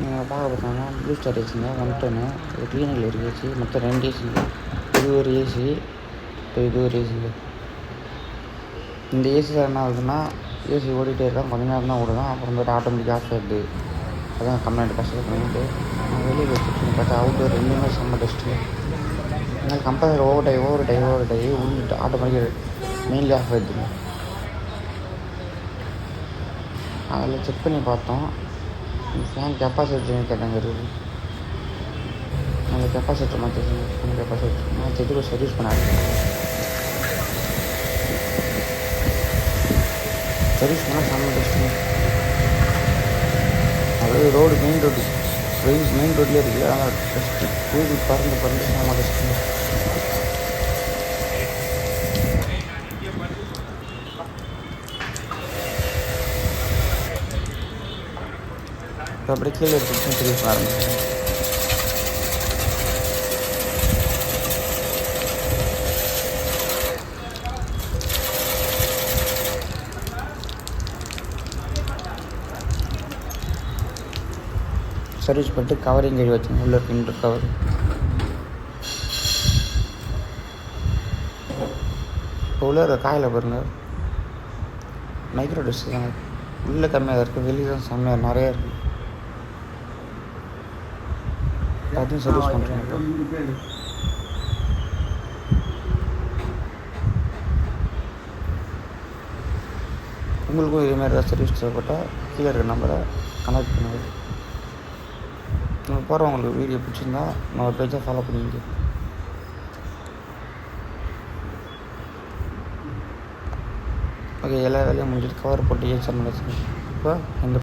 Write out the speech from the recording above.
நீங்கள் பார்க்க பார்த்தோம்னா ப்ளூ ஸ்டார் ஏசிங்க 1 டன்னு இது க்ளீனில் ஒரு ஏசி மொத்தம் 2 ஏசிங்க. இது ஒரு ஏசி, இப்போ இது ஒரு ஏசிங்க. இந்த ஏசி தான் என்ன ஆகுதுன்னா ஏசி ஓடிட்டே இருக்கான், கொஞ்ச நேரம் தான் ஓடுதான், அப்புறமேட்டு ஆட்டோமேட்டிக்காக ஆஃப் ஆகிடுது. அதான் கம்ப்ளைண்ட் கஷ்டம் பண்ணிட்டு நான் வெளியே வச்சுட்டு பார்த்தா அவுட்டோர் ரெண்டுமே செம்ம டஸ்ட்டு. அதனால் கம்பல்சரி ஓவர் டை உள்லிட்டு ஆட்டோமேட்டிக்காக மெயின்லி ஆஃப் ஆகிடுதுங்க. அதில் செக் பண்ணி பார்த்தோம், ஃபேன் கெப்பாசிட்டர் கேட்டாங்க இருக்குது. அந்த கெப்பாசிட்டர் மாற்றிடுங்க, ஃபேன் கெப்பாசிட்டர் மாற்றிட்டு சர்வீஸ் பண்ணாங்க. சர்வீஸ் பண்ணால் செம்ம டஸ்ட்டுங்க. அதாவது ரோடு மெயின் ரோட்லேயே இருக்குது, ஆனால் டஸ்ட்டு கூதி பறந்து செம்ம டஸ்ட்டுங்க. இப்போ அப்படியே கீழே எடுத்துட்டு சர்வீஸ் பண்ண ஆரம்பிச்சேன். சர்வீஸ் பண்ணிட்டு கவரிங் கழுவி வச்சுங்க, உள்ளே பின்னர் கவர். இப்போ உள்ள காயில் பாருங்கள், மைக்ரோ டஸ்ட்டு தாங்க. உள்ளே கம்மியாக தான் இருக்குது, வெளியே தான் செம்மையாக நிறையா இருக்குது. எல்லாத்தையும் சர்வீஸ் பண்ணுறேன். உங்களுக்கும் இதேமாதிரி ஏதாவது சர்வீஸ் தேவைப்பட்டால் கீழே இருக்கிற நம்பரை கனெக்ட் பண்ணுங்கள். நீங்கள் போகிறவங்களுக்கு வீடியோ பிடிச்சிருந்தா நம்ம பேஜை ஃபாலோ பண்ணிங்க. ஓகே, எல்லா வேலையும் முடிஞ்சிட்டு கவர் போட்டு ஏசி இப்போ இந்த